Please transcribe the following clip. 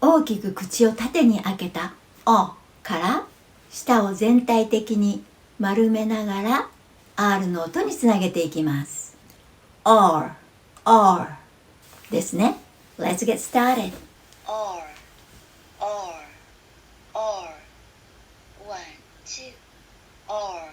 大きく口を縦に開けた O から舌を全体的に丸めながら R の音につなげていきます。R、R ですね。Let's get started. R, R, R. 1, 2, R.